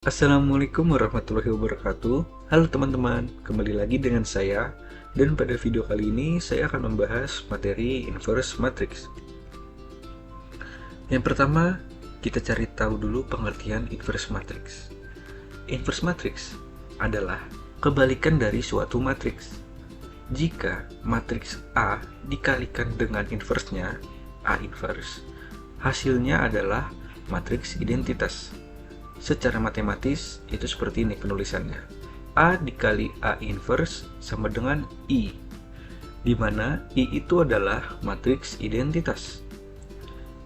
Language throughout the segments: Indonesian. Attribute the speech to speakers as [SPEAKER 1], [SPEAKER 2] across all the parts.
[SPEAKER 1] Assalamualaikum warahmatullahi wabarakatuh. Halo teman-teman, kembali lagi dengan saya. Dan pada video kali ini saya akan membahas materi inverse matrix. Yang pertama, kita cari tahu dulu pengertian inverse matrix. Inverse matrix adalah kebalikan dari suatu matriks. Jika matriks A dikalikan dengan inverse-nya, A inverse, hasilnya adalah matriks identitas. Secara matematis, itu seperti ini penulisannya. A dikali A inverse sama dengan I, di mana I itu adalah matriks identitas.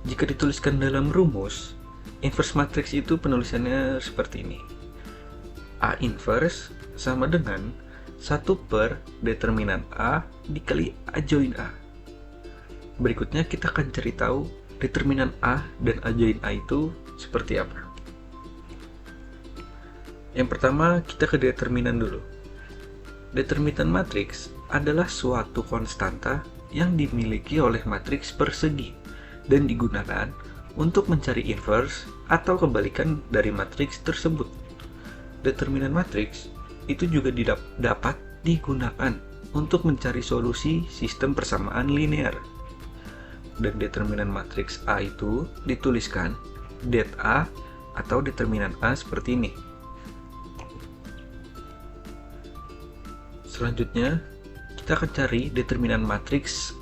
[SPEAKER 1] Jika dituliskan dalam rumus, inverse matrix itu penulisannya seperti ini. A inverse sama dengan 1 per determinan A dikali A join A. Berikutnya kita akan cari tahu determinan A dan A join A itu seperti apa. Yang pertama, kita ke determinan dulu. Determinan matriks adalah suatu konstanta yang dimiliki oleh matriks persegi dan digunakan untuk mencari inverse atau kebalikan dari matriks tersebut. Determinan matriks itu juga dapat digunakan untuk mencari solusi sistem persamaan linear. Dan determinan matriks A itu dituliskan det A atau determinan A seperti ini. Selanjutnya, kita akan cari determinan matriks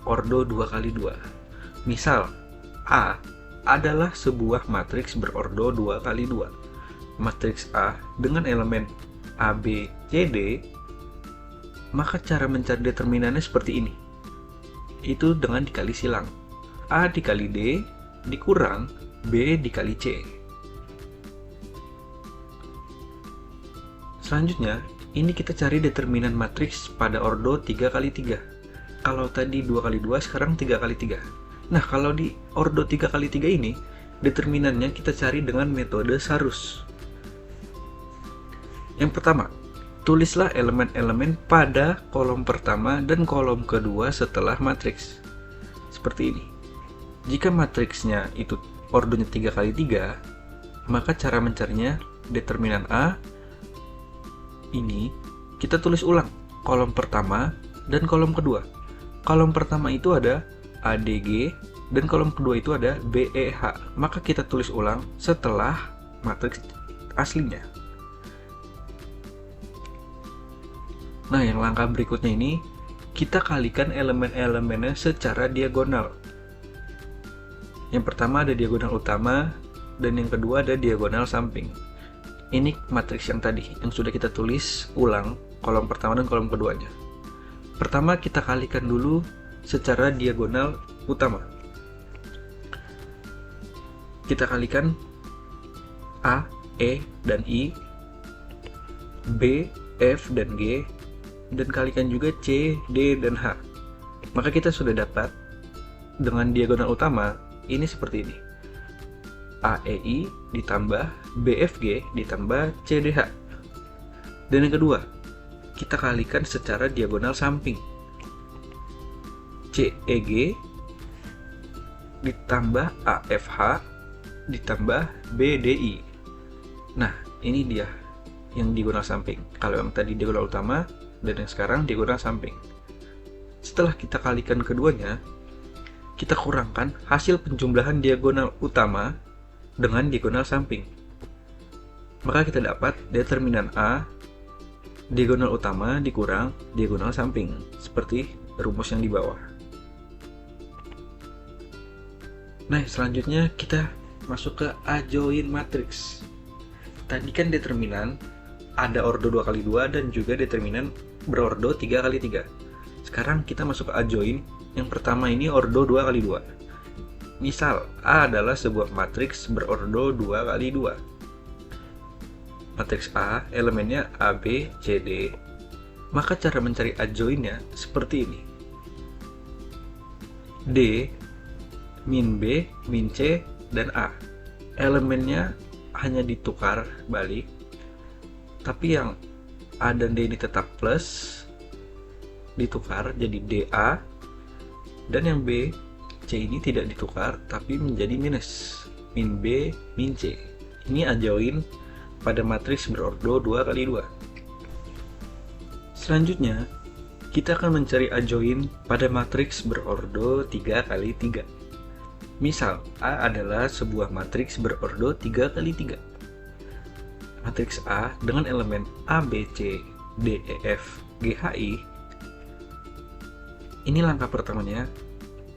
[SPEAKER 1] ordo 2x2. Misal, A adalah sebuah matriks berordo 2x2. Matriks A dengan elemen A, B, C, D, maka cara mencari determinannya seperti ini. Itu dengan dikali silang. A dikali D dikurang B dikali C. Selanjutnya, ini kita cari determinan matriks pada ordo 3x3. Kalau tadi 2x2, sekarang 3x3. Nah, kalau di ordo 3x3 ini, determinannya kita cari dengan metode Sarus. Yang pertama, tulislah elemen-elemen pada kolom pertama dan kolom kedua setelah matriks. Seperti ini. Jika matriksnya itu ordonya 3x3, maka cara mencarinya determinan A ini kita tulis ulang kolom pertama dan kolom kedua. Kolom pertama itu ada ADG dan kolom kedua itu ada BEH. Maka kita tulis ulang setelah matriks aslinya. Nah, yang langkah berikutnya ini kita kalikan elemen-elemennya secara diagonal. Yang pertama ada diagonal utama dan yang kedua ada diagonal samping. Ini matriks yang tadi, yang sudah kita tulis ulang kolom pertama dan kolom keduanya. Pertama kita kalikan dulu secara diagonal utama. Kita kalikan A, E, dan I, B, F, dan G, dan kalikan juga C, D, dan H. Maka kita sudah dapat dengan diagonal utama, ini seperti ini. AEI ditambah BFG ditambah CDH. Dan yang kedua, kita kalikan secara diagonal samping. CEG ditambah AFH ditambah BDI. Nah, ini dia yang diagonal samping. Kalau yang tadi diagonal utama dan yang sekarang diagonal samping. Setelah kita kalikan keduanya, kita kurangkan hasil penjumlahan diagonal utama dengan diagonal samping. Maka kita dapat determinan A diagonal utama dikurang diagonal samping, seperti rumus yang di bawah. Nah, selanjutnya kita masuk ke adjoint matrix. Tadi kan determinan ada ordo 2x2 dan juga determinan berordo 3x3. Sekarang kita masuk ke adjoint. Yang pertama ini ordo 2x2. Misal, A adalah sebuah matriks berordo 2x2. Matriks A, elemennya A, B, C, D. Maka cara mencari adjointnya seperti ini. D, min B, min C, dan A. Elemennya hanya ditukar balik, tapi yang A dan D ini tetap plus, ditukar jadi DA, dan yang B, C ini tidak ditukar tapi menjadi minus, min B, min C. Ini adjoin pada matriks berordo 2 kali 2. Selanjutnya, kita akan mencari adjoin pada matriks berordo 3 kali 3. Misal, A adalah sebuah matriks berordo 3 kali 3. Matriks A dengan elemen A, B, C, D, E, F, G, H, I. Ini langkah pertamanya.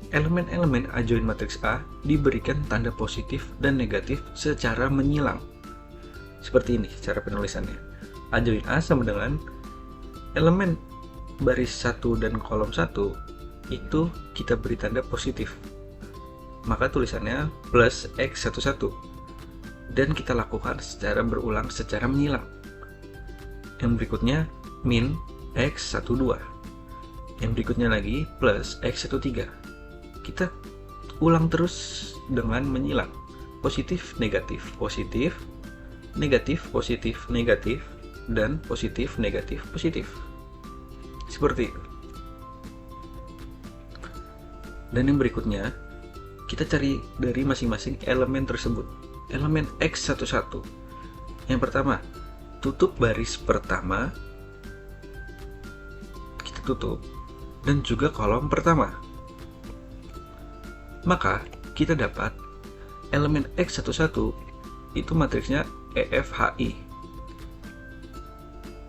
[SPEAKER 1] Elemen-elemen adjoin matriks A diberikan tanda positif dan negatif secara menyilang. Seperti ini cara penulisannya. Adjoin A sama dengan elemen baris 1 dan kolom 1 itu kita beri tanda positif. Maka tulisannya plus X11. Dan kita lakukan secara berulang secara menyilang. Yang berikutnya min X12. Yang berikutnya lagi plus X13. Kita ulang terus dengan menyilang. Positif, negatif, positif, negatif, positif, negatif, dan positif, negatif, positif. Seperti itu. Dan yang berikutnya, kita cari dari masing-masing elemen tersebut. Elemen X11. Yang pertama, tutup baris pertama. Kita tutup. Dan juga kolom pertama. Maka, kita dapat elemen X11 itu matriksnya EFHI.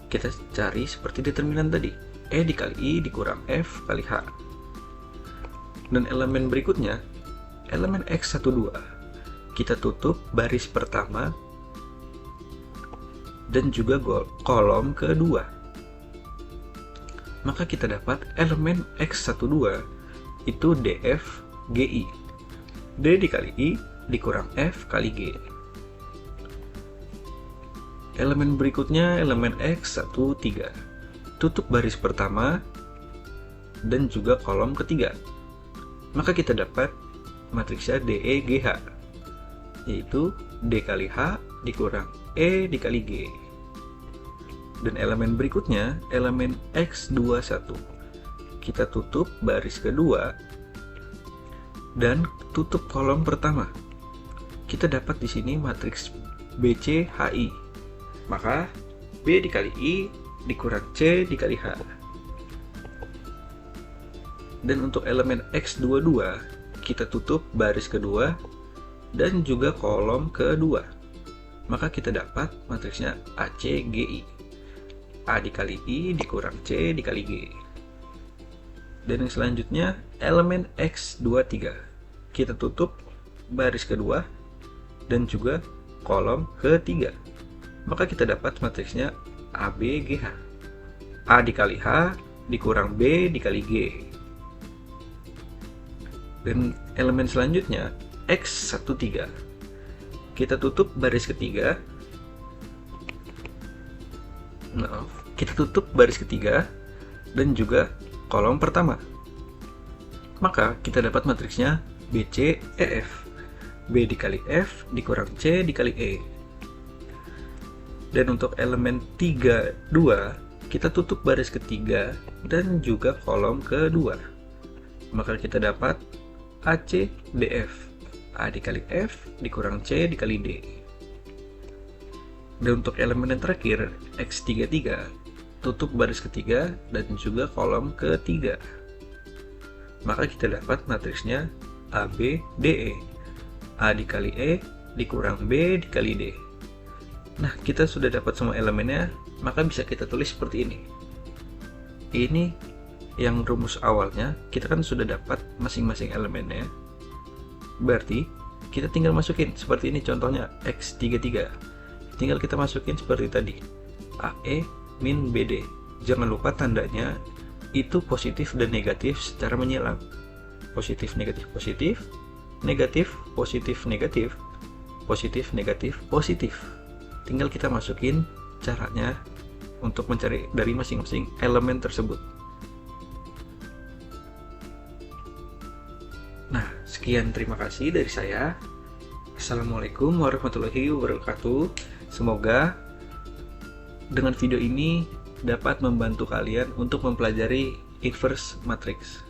[SPEAKER 1] Kita cari seperti determinan tadi. E dikali I dikurang F kali H. Dan elemen berikutnya, elemen X12, kita tutup baris pertama dan juga kolom kedua. Maka kita dapat elemen X12 itu DF GI. D dikali I dikurang F kali G. Elemen berikutnya elemen X13, tutup baris pertama dan juga kolom ketiga. Maka kita dapat matriksnya DEGH, yaitu D kali H dikurang E dikali G. Dan elemen berikutnya, elemen X21. Kita tutup baris kedua dan tutup kolom pertama. Kita dapat di sini matriks BCHI. Maka B dikali I dikurang C dikali H. Dan untuk elemen X22, kita tutup baris kedua dan juga kolom kedua. Maka kita dapat matriksnya ACGI. A dikali I dikurang C dikali G. Dan yang selanjutnya elemen X23. Kita tutup baris kedua dan juga kolom ketiga. Maka kita dapat matriksnya ABGH. A dikali H dikurang B dikali G. Dan elemen selanjutnya X13. Kita tutup baris ketiga. Kita tutup baris ketiga dan juga kolom pertama. Maka kita dapat matriksnya BCEF. B dikali F dikurang C dikali E. Dan untuk elemen 32, kita tutup baris ketiga dan juga kolom kedua. Maka kita dapat ACDF. A dikali F dikurang C dikali D. Dan untuk elemen yang terakhir, X33, tutup baris ketiga dan juga kolom ketiga. Maka kita dapat matriksnya ABDE. A dikali E dikurang B dikali D. Nah, kita sudah dapat semua elemennya, maka bisa kita tulis seperti ini. Ini yang rumus awalnya, kita kan sudah dapat masing-masing elemennya. Berarti, kita tinggal masukin seperti ini contohnya X33. Tinggal kita masukin seperti tadi. AE min BD. Jangan lupa tandanya itu positif dan negatif secara menyilang. Positif, negatif, positif. Negatif, positif, negatif. Positif, negatif, positif. Tinggal kita masukin caranya untuk mencari dari masing-masing elemen tersebut. Nah, sekian, terima kasih dari saya. Assalamualaikum warahmatullahi wabarakatuh. Semoga dengan video ini dapat membantu kalian untuk mempelajari inverse matrix.